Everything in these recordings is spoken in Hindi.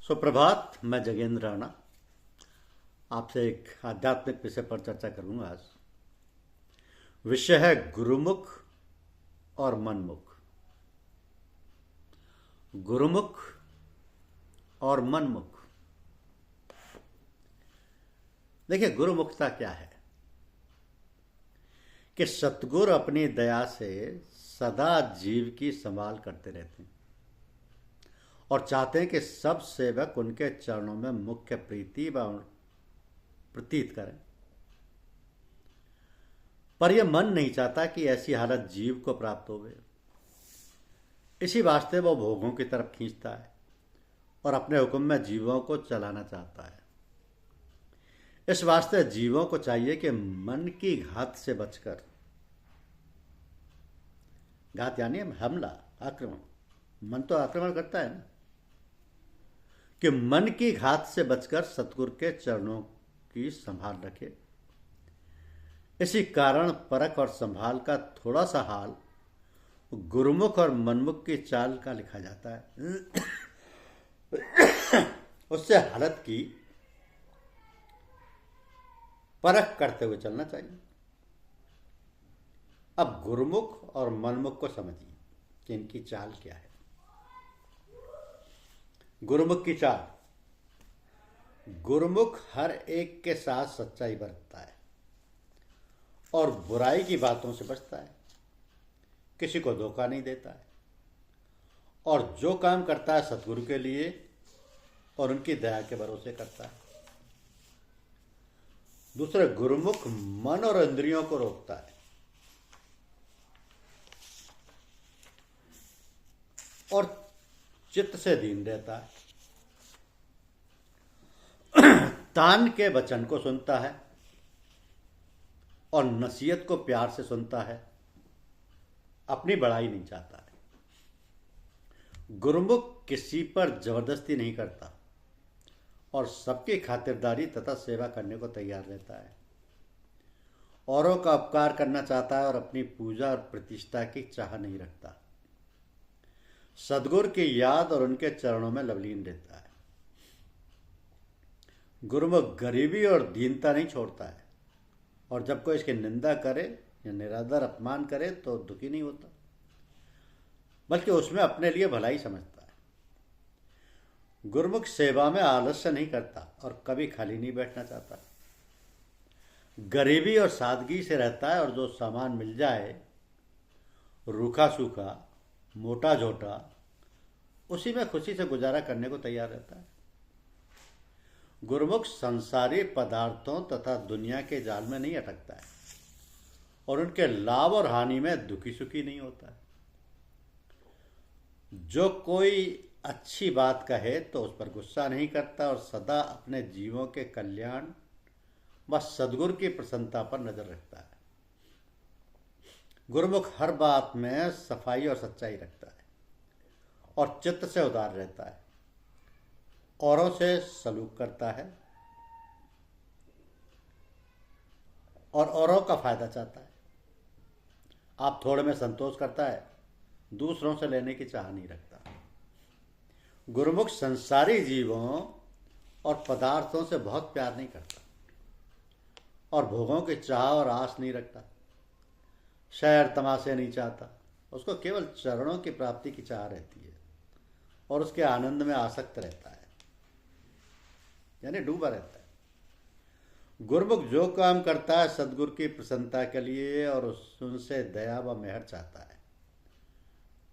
सुप्रभात। मैं जगेंद्र राणा आपसे एक आध्यात्मिक विषय पर चर्चा करूंगा। आज विषय है गुरुमुख और मनमुख। गुरुमुख और मनमुख। देखिए, गुरुमुखता क्या है कि सतगुरु अपनी दया से सदा जीव की संभाल करते रहते हैं और चाहते हैं कि सब सेवक उनके चरणों में मुख्य प्रीति व प्रतीत करें। पर यह मन नहीं चाहता कि ऐसी हालत जीव को प्राप्त होवे। इसी वास्ते वो भोगों की तरफ खींचता है और अपने हुक्म में जीवों को चलाना चाहता है। इस वास्ते जीवों को चाहिए कि मन की घात से बचकर, घात यानी हमला, आक्रमण, मन तो आक्रमण करता है ना, कि मन की घात से बचकर सतगुरु के चरणों की संभाल रखे। इसी कारण परख और संभाल का थोड़ा सा हाल गुरुमुख और मनमुख की चाल का लिखा जाता है। उससे हालत की परख करते हुए चलना चाहिए। अब गुरुमुख और मनमुख को समझिए कि इनकी चाल क्या है। गुरुमुख की चाल: गुरुमुख हर एक के साथ सच्चाई बरतता है और बुराई की बातों से बचता है, किसी को धोखा नहीं देता है और जो काम करता है सतगुरु के लिए और उनकी दया के भरोसे करता है। दूसरे, गुरुमुख मन और इंद्रियों को रोकता है और चित्त से दीन रहता है, तान के वचन को सुनता है और नसीहत को प्यार से सुनता है, अपनी बड़ाई नहीं चाहता है। गुरुमुख किसी पर जबरदस्ती नहीं करता और सबकी खातिरदारी तथा सेवा करने को तैयार रहता है। औरों का उपकार करना चाहता है और अपनी पूजा और प्रतिष्ठा की चाह नहीं रखता। सद्गुरु की याद और उनके चरणों में लवलीन रहता है। गुरुमुख गरीबी और दीनता नहीं छोड़ता है और जब कोई इसकी निंदा करे या निरादर अपमान करे तो दुखी नहीं होता, बल्कि उसमें अपने लिए भलाई समझता है। गुरुमुख सेवा में आलस्य नहीं करता और कभी खाली नहीं बैठना चाहता। गरीबी और सादगी से रहता है और जो सामान मिल जाए, रूखा सूखा, मोटा झोटा, उसी में खुशी से गुजारा करने को तैयार रहता है। गुरुमुख संसारी पदार्थों तथा दुनिया के जाल में नहीं अटकता है और उनके लाभ और हानि में दुखी सुखी नहीं होता है। जो कोई अच्छी बात कहे तो उस पर गुस्सा नहीं करता और सदा अपने जीवों के कल्याण व सद्गुरु की प्रसन्नता पर नजर रखता है। गुरुमुख हर बात में सफाई और सच्चाई रखता है और चित्त से उदार रहता है, औरों से सलूक करता है और औरों का फायदा चाहता है। आप थोड़े में संतोष करता है, दूसरों से लेने की चाह नहीं रखता। गुरुमुख संसारी जीवों और पदार्थों से बहुत प्यार नहीं करता और भोगों की चाह और आस नहीं रखता। शहर तमाशे नहीं चाहता, उसको केवल चरणों की प्राप्ति की चाह रहती है और उसके आनंद में आसक्त रहता है, यानी डूबा रहता है। गुरुमुख जो काम करता है सदगुरु की प्रसन्नता के लिए और उनसे दया व मेहर चाहता है,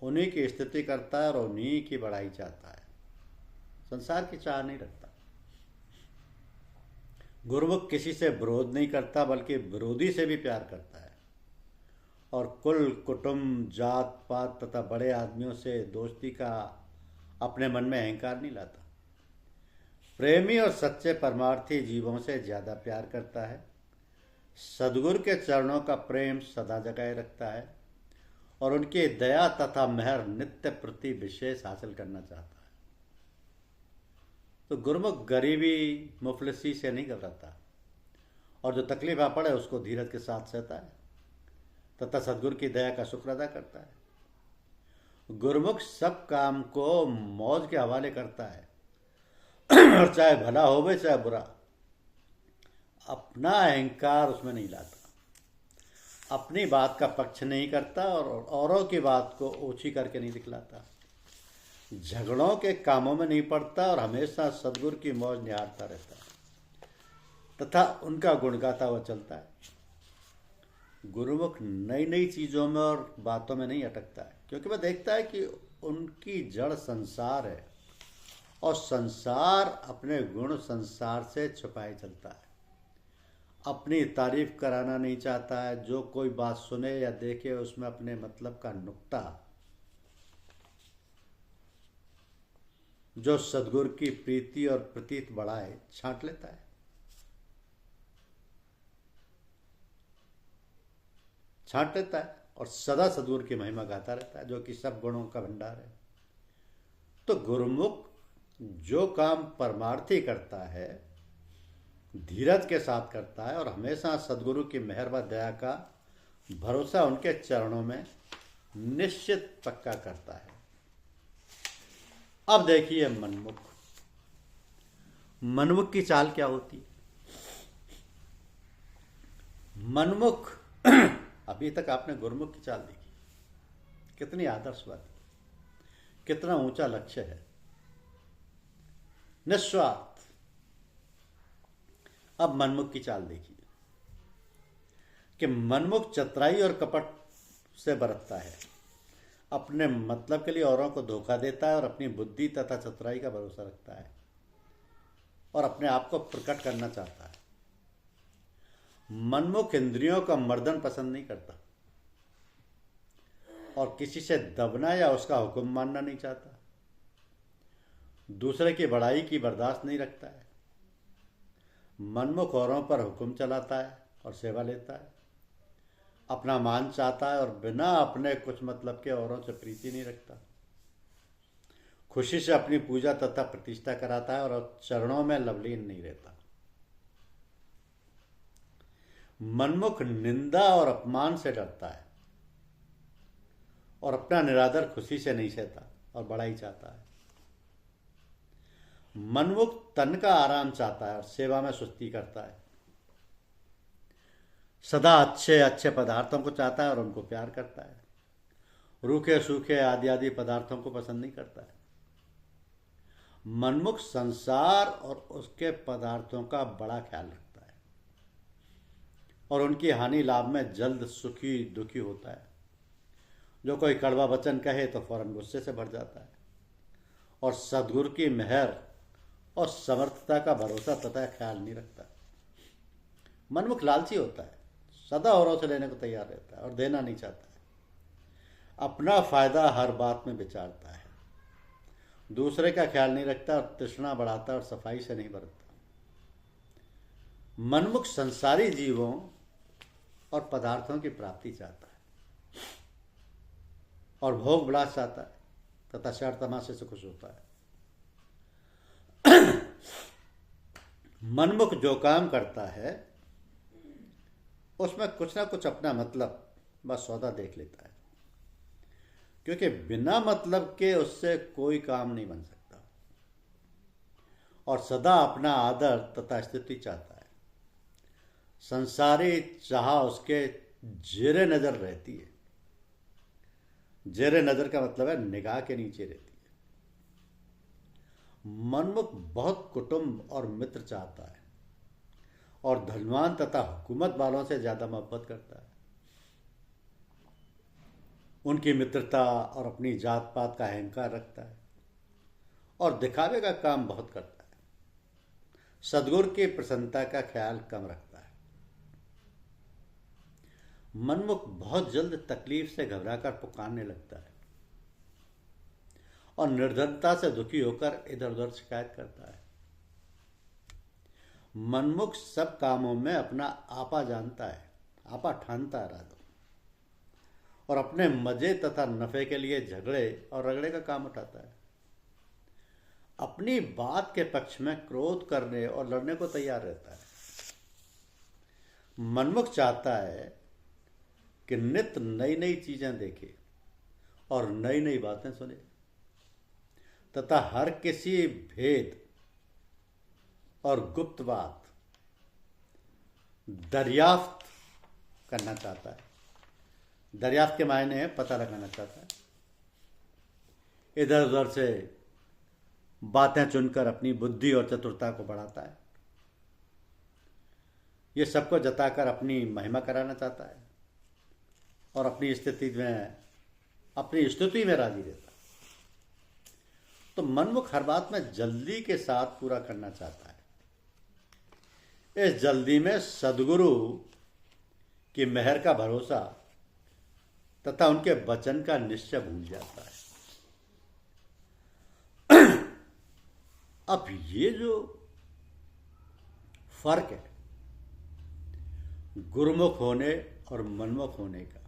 उन्हीं की स्तुति करता है और उन्हीं की बड़ाई चाहता है, संसार की चाह नहीं रखता। गुरुमुख किसी से विरोध नहीं करता बल्कि विरोधी से भी प्यार करता है और कुल कुटुंब जात पात तथा बड़े आदमियों से दोस्ती का अपने मन में अहंकार नहीं लाता। प्रेमी और सच्चे परमार्थी जीवों से ज्यादा प्यार करता है। सद्गुरु के चरणों का प्रेम सदा जगाए रखता है और उनकी दया तथा मेहर नित्य प्रति विशेष हासिल करना चाहता है। तो गुरुमुख गरीबी मुफलिसी से नहीं घबराता और जो तकलीफ आ पड़े उसको धीरज के साथ सहता है तथा सद्गुरु की दया का शुक्र अदा करता है। गुरुमुख सब काम को मौज के हवाले करता है और चाहे भला होवे चाहे बुरा, अपना अहंकार उसमें नहीं लाता, अपनी बात का पक्ष नहीं करता और औरों की बात को ऊंची करके नहीं दिखलाता, झगड़ों के कामों में नहीं पड़ता और हमेशा सद्गुरु की मौज निहारता रहता है तथा उनका गुण गाता हुआ चलता है। गुरुमुख नई नई चीज़ों में और बातों में नहीं अटकता है, क्योंकि वह देखता है कि उनकी जड़ संसार है और संसार अपने गुण संसार से छुपाए चलता है। अपनी तारीफ कराना नहीं चाहता है, जो कोई बात सुने या देखे उसमें अपने मतलब का नुक्ता, जो सद्गुरु की प्रीति और प्रतीत बढ़ाए, छांट लेता है। छांट लेता है और सदा सद्गुरु की महिमा गाता रहता है, जो कि सब गुणों का भंडार है। तो गुरुमुख जो काम परमार्थी करता है, धीरज के साथ करता है और हमेशा सद्गुरु की मेहर व दया का भरोसा उनके चरणों में निश्चित पक्का करता है। अब देखिए मनमुख, मनमुख की चाल क्या होती है। मनमुख, अभी तक आपने गुरुमुख की चाल देखी, कितनी आदर्शवादी, कितना ऊंचा लक्ष्य है, निस्वार्थ। अब मनमुख की चाल देखिए कि मनमुख चतुराई और कपट से बरतता है, अपने मतलब के लिए औरों को धोखा देता है और अपनी बुद्धि तथा चतुराई का भरोसा रखता है और अपने आप को प्रकट करना चाहता है। मनमुख इंद्रियों का मर्दन पसंद नहीं करता और किसी से दबना या उसका हुक्म मानना नहीं चाहता, दूसरे की बड़ाई की बर्दाश्त नहीं रखता है। मनमुख औरों पर हुक्म चलाता है और सेवा लेता है, अपना मान चाहता है और बिना अपने कुछ मतलब के औरों से प्रीति नहीं रखता, खुशी से अपनी पूजा तथा प्रतिष्ठा कराता है और चरणों में लवलीन नहीं रहता। मनमुख निंदा और अपमान से डरता है और अपना निरादर खुशी से नहीं सहता और बड़ाई चाहता है। मनमुख तन का आराम चाहता है और सेवा में सुस्ती करता है, सदा अच्छे अच्छे पदार्थों को चाहता है और उनको प्यार करता है, रूखे सूखे आदि आदि पदार्थों को पसंद नहीं करता है। मनमुख संसार और उसके पदार्थों का बड़ा ख्याल रखता है और उनकी हानि लाभ में जल्द सुखी दुखी होता है। जो कोई कड़वा वचन कहे तो फौरन गुस्से से भर जाता है और सद्गुरु की मेहर और समर्थता का भरोसा तथा ख्याल नहीं रखता। मनमुख लालची होता है, सदा औरों से लेने को तैयार रहता है और देना नहीं चाहता है। अपना फायदा हर बात में विचारता है, दूसरे का ख्याल नहीं रखता और तृष्णा बढ़ाता और सफाई से नहीं बरतता। मनमुख संसारी जीवों और पदार्थों की प्राप्ति चाहता है और भोग विलास चाहता है तथा शर तमाशे से खुश होता है। मनमुख जो काम करता है उसमें कुछ ना कुछ अपना मतलब बस सौदा देख लेता है, क्योंकि बिना मतलब के उससे कोई काम नहीं बन सकता और सदा अपना आदर तथा स्थिति चाहता है। संसारी चाह उसके जेरे नजर रहती है। जेरे नजर का मतलब है निगाह के नीचे रहती है। मनमुख बहुत कुटुंब और मित्र चाहता है और धनवान तथा हुकूमत वालों से ज्यादा मोहब्बत करता है। उनकी मित्रता और अपनी जात पात का अहंकार रखता है और दिखावे का काम बहुत करता है। सद्गुरु की प्रसन्नता का ख्याल कम रखता है। मनमुख बहुत जल्द तकलीफ से घबराकर पुकारने लगता है और निर्धनता से दुखी होकर इधर उधर शिकायत करता है। मनमुख सब कामों में अपना आपा जानता है, आपा ठानता है राजा, और अपने मजे तथा नफे के लिए झगड़े और रगड़े का काम उठाता है। अपनी बात के पक्ष में क्रोध करने और लड़ने को तैयार रहता है। मनमुख चाहता है कि नित्य नई नई चीजें देखे और नई नई बातें सुने तथा हर किसी भेद और गुप्त बात दरियाफ्त करना चाहता है। दरियाफ्त के मायने है पता लगाना चाहता है, इधर उधर से बातें चुनकर अपनी बुद्धि और चतुरता को बढ़ाता है। ये सबको जताकर अपनी महिमा कराना चाहता है और अपनी स्तुति में राजी रहता है। तो मनमुख हर बात में जल्दी के साथ पूरा करना चाहता है। इस जल्दी में सद्गुरु की मेहर का भरोसा तथा उनके वचन का निश्चय भूल जाता है। अब ये जो फर्क है गुरुमुख होने और मनमुख होने का,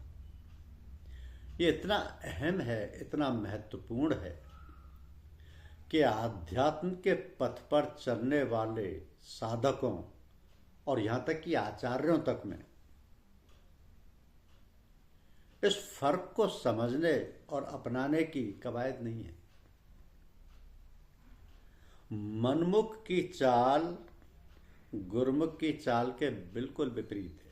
ये इतना अहम है, इतना महत्वपूर्ण है कि आध्यात्म के पथ पर चलने वाले साधकों और यहां तक कि आचार्यों तक में इस फर्क को समझने और अपनाने की कवायद नहीं है। मनमुख की चाल गुरुमुख की चाल के बिल्कुल विपरीत है।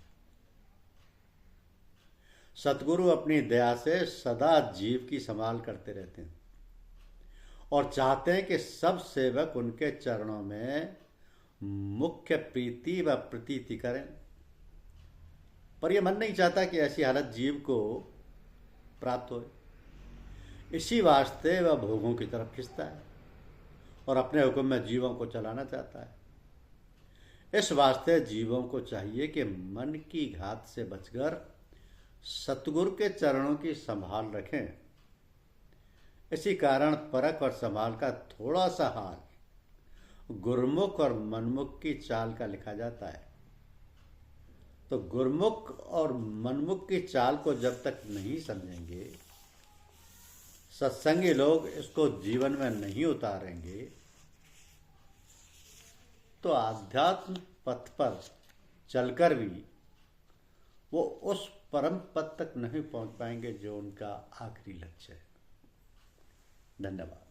सतगुरु अपनी दया से सदा जीव की संभाल करते रहते हैं और चाहते हैं कि सब सेवक उनके चरणों में मुख्य प्रीति व प्रतीति करें, पर यह मन नहीं चाहता कि ऐसी हालत जीव को प्राप्त हो। इसी वास्ते वह भोगों की तरफ खिंचता है और अपने हुक्म में जीवों को चलाना चाहता है। इस वास्ते जीवों को चाहिए कि मन की घात से बचकर सतगुरु के चरणों की संभाल रखें। इसी कारण परख और संभाल का थोड़ा सा हाल गुरुमुख और मनमुख की चाल का लिखा जाता है। तो गुरुमुख और मनमुख की चाल को जब तक नहीं समझेंगे, सत्संगी लोग इसको जीवन में नहीं उतारेंगे, तो आध्यात्म पथ पर चलकर भी वो उस परम पद तक नहीं पहुंच पाएंगे जो उनका आखिरी लक्ष्य है। धन्यवाद।